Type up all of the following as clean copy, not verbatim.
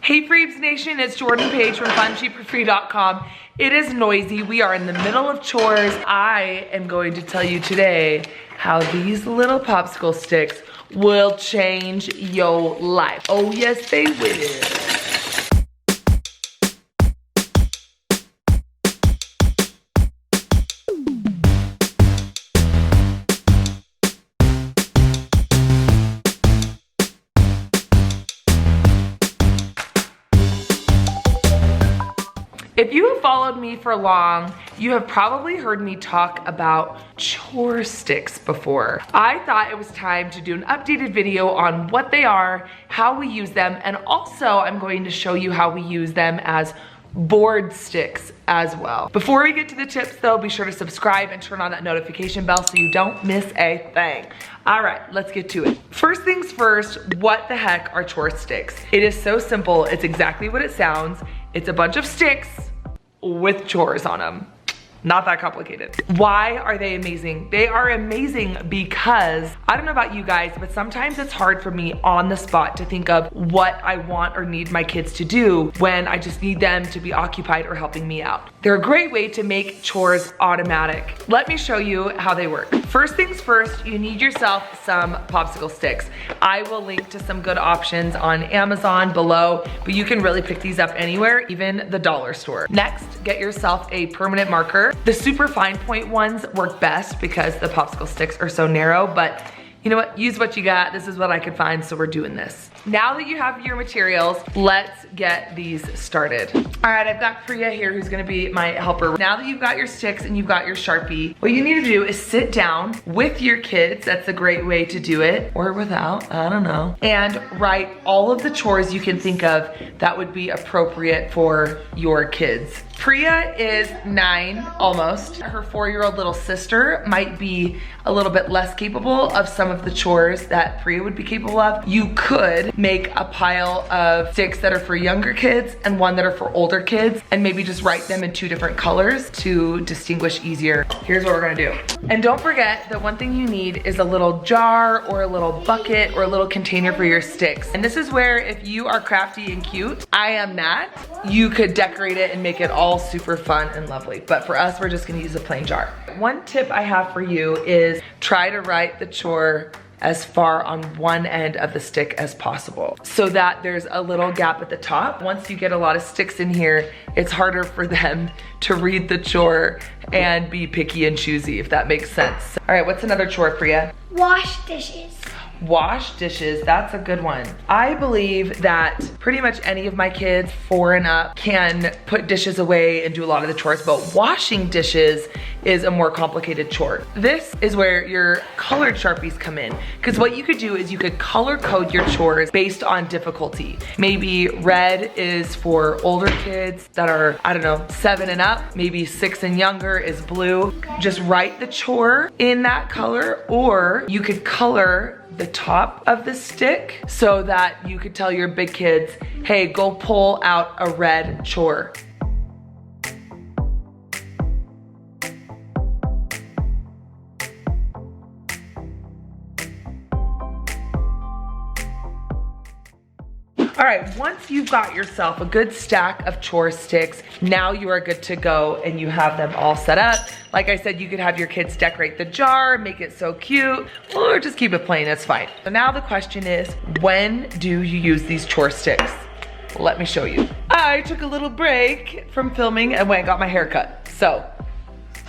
Hey Freebs Nation, it's Jordan Page from FunCheapForFree.com. It is noisy. We are in the middle of chores. I am going to tell you today how these little popsicle sticks will change your life. Oh yes, they will. If you have followed me for long, you have probably heard me talk about Chore Sticks before. I thought it was time to do an updated video on what they are, how we use them, and also I'm going to show you how we use them as board sticks as well. Before we get to the tips though, be sure to subscribe and turn on that notification bell so you don't miss a thing. All right, let's get to it. First things first, what the heck are Chore Sticks? It is so simple, it's exactly what it sounds. It's a bunch of sticks with chores on them. Not that complicated. Why are they amazing? They are amazing because, I don't know about you guys, but sometimes it's hard for me on the spot to think of what I want or need my kids to do when I just need them to be occupied or helping me out. They're a great way to make chores automatic. Let me show you how they work. First things first, you need yourself some popsicle sticks. I will link to some good options on Amazon below, but you can really pick these up anywhere, even the dollar store. Next, get yourself a permanent marker. The super fine point ones work best because the popsicle sticks are so narrow, but you know what, use what you got. This is what I could find, so we're doing this. Now that you have your materials, let's get these started. All right, I've got Priya here who's gonna be my helper. Now that you've got your sticks and you've got your Sharpie, what you need to do is sit down with your kids. That's a great way to do it, or without, I don't know. And write all of the chores you can think of that would be appropriate for your kids. Priya is 9, almost. Her 4-year-old little sister might be a little bit less capable of some of the chores that Priya would be capable of. You could make a pile of sticks that are for younger kids and one that are for older kids, and maybe just write them in 2 different colors to distinguish easier. Here's what we're gonna do. And don't forget that one thing you need is a little jar or a little bucket or a little container for your sticks. And this is where, if you are crafty and cute, I am not, you could decorate it and make it all super fun and lovely. But for us, we're just gonna use a plain jar. One tip I have for you is try to write the chore as far on one end of the stick as possible so that there's a little gap at the top. Once you get a lot of sticks in here, it's harder for them to read the chore and be picky and choosy, if that makes sense. All right, what's another chore, Priya? Wash dishes. Wash dishes, that's a good one. I believe that pretty much any of my kids 4 and up can put dishes away and do a lot of the chores, but washing dishes is a more complicated chore. This is where your colored Sharpies come in, because what you could do is you could color code your chores based on difficulty. Maybe red is for older kids that are, I don't know, 7 and up, maybe 6 and younger is blue. Just write the chore in that color, or you could color the top of the stick so that you could tell your big kids, hey, go pull out a red chore. All right, once you've got yourself a good stack of chore sticks, now you are good to go and you have them all set up. Like I said, you could have your kids decorate the jar, make it so cute, or just keep it plain, it's fine. So now the question is, when do you use these chore sticks? Let me show you. I took a little break from filming and went and got my hair cut. So,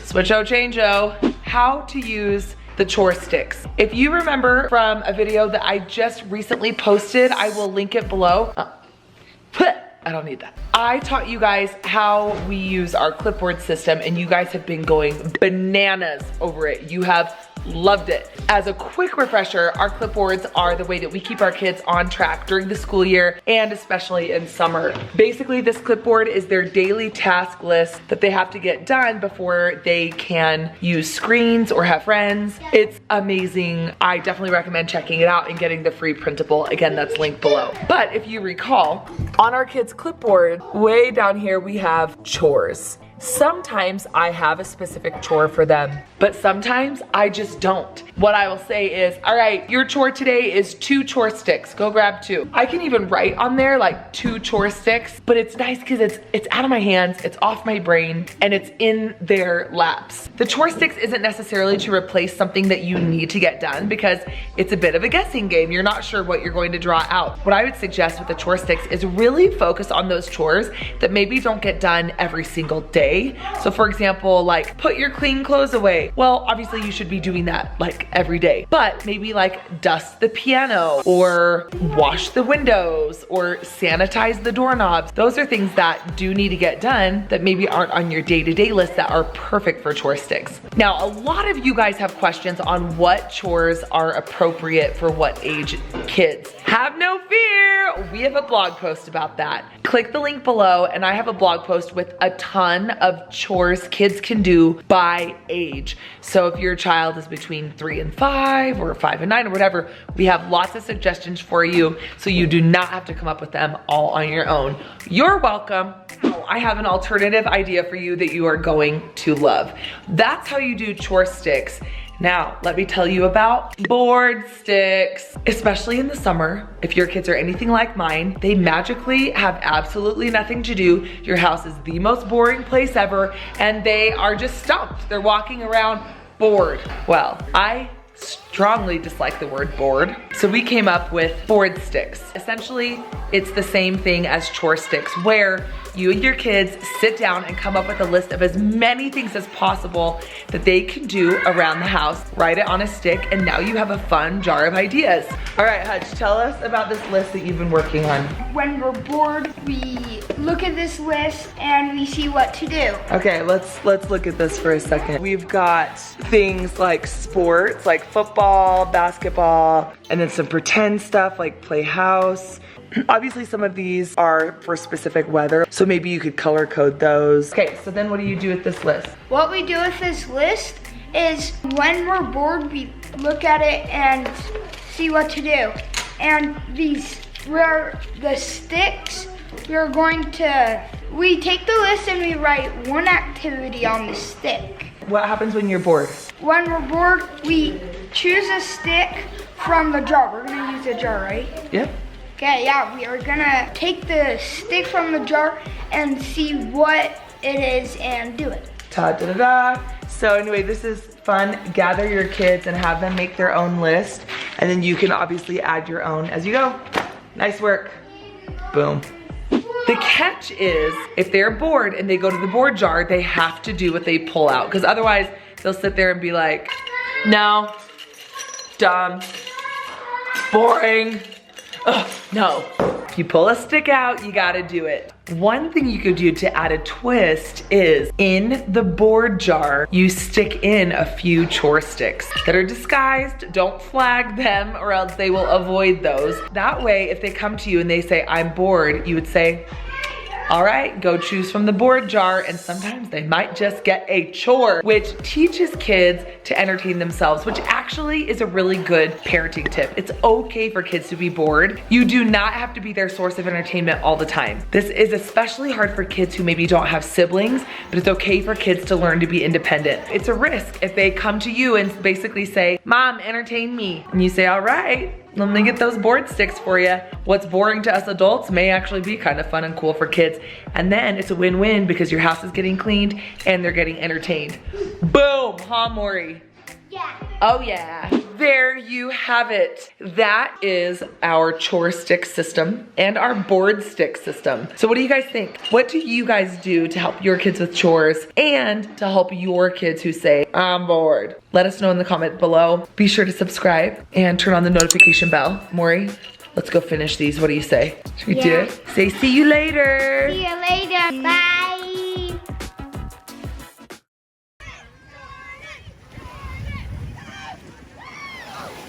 switcho changeo, how to use the chore sticks. If you remember from a video that I just recently posted, I will link it below. I don't need that. I taught you guys how we use our clipboard system and you guys have been going bananas over it. You have loved it. As a quick refresher, our clipboards are the way that we keep our kids on track during the school year and especially in summer. Basically, this clipboard is their daily task list that they have to get done before they can use screens or have friends. It's amazing. I definitely recommend checking it out and getting the free printable. Again, that's linked below. But if you recall, on our kids' clipboard, way down here we have chores. Sometimes I have a specific chore for them, but sometimes I just don't. What I will say is, all right, your chore today is 2 chore sticks. Go grab 2. I can even write on there like 2 chore sticks, but it's nice because it's out of my hands, it's off my brain, and it's in their laps. The chore sticks isn't necessarily to replace something that you need to get done because it's a bit of a guessing game. You're not sure what you're going to draw out. What I would suggest with the chore sticks is really focus on those chores that maybe don't get done every single day. So for example, like put your clean clothes away. Well, obviously you should be doing that like every day, but maybe like dust the piano or wash the windows or sanitize the doorknobs. Those are things that do need to get done that maybe aren't on your day-to-day list that are perfect for chore sticks. Now, a lot of you guys have questions on what chores are appropriate for what age kids. Have no fear, we have a blog post about that. Click the link below and I have a blog post with a ton of chores kids can do by age. So if your child is between 3 and 5 or 5 and 9 or whatever, we have lots of suggestions for you so you do not have to come up with them all on your own. You're welcome. I have an alternative idea for you that you are going to love. That's how you do chore sticks. Now, let me tell you about board sticks. Especially in the summer, if your kids are anything like mine, they magically have absolutely nothing to do. Your house is the most boring place ever, and they are just stumped. They're walking around bored. Well, I strongly dislike the word bored. So we came up with board sticks. Essentially, it's the same thing as chore sticks, where you and your kids sit down and come up with a list of as many things as possible that they can do around the house. Write it on a stick, and now you have a fun jar of ideas. All right, Hutch, tell us about this list that you've been working on. When we're bored, we look at this list and we see what to do. Okay, let's look at this for a second. We've got things like sports, like football, basketball, and then some pretend stuff like play house. Obviously some of these are for specific weather, so maybe you could color code those. Okay, so then what do you do with this list? What we do with this list is when we're bored, we look at it and see what to do. And these were the sticks. We take the list and we write one activity on the stick. What happens when you're bored? When we're bored, we choose a stick from the jar. We're gonna use a jar, right? Yep. Okay, yeah, we are gonna take the stick from the jar and see what it is and do it. Ta-da-da-da. So anyway, this is fun. Gather your kids and have them make their own list, and then you can obviously add your own as you go. Nice work. Boom. The catch is, if they're bored and they go to the board jar, they have to do what they pull out, because otherwise they'll sit there and be like, no, dumb, boring, ugh, no. If you pull a stick out, you gotta do it. One thing you could do to add a twist is, in the board jar, you stick in a few chore sticks that are disguised. Don't flag them or else they will avoid those. That way, if they come to you and they say, I'm bored, you would say, all right, go choose from the board jar, and sometimes they might just get a chore, which teaches kids to entertain themselves, which actually is a really good parenting tip. It's okay for kids to be bored. You do not have to be their source of entertainment all the time. This is especially hard for kids who maybe don't have siblings, but it's okay for kids to learn to be independent. It's a risk if they come to you and basically say, Mom, entertain me. And you say, all right, let me get those board sticks for you. What's boring to us adults may actually be kind of fun and cool for kids. And then it's a win-win because your house is getting cleaned and they're getting entertained. Boom, huh, Maury? Yeah. Oh yeah. There you have it. That is our chore stick system and our board stick system. So what do you guys think? What do you guys do to help your kids with chores and to help your kids who say, I'm bored? Let us know in the comment below. Be sure to subscribe and turn on the notification bell. Maury, let's go finish these. What do you say? Should we do it? Say see you later. See you later. Bye.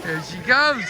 There she comes.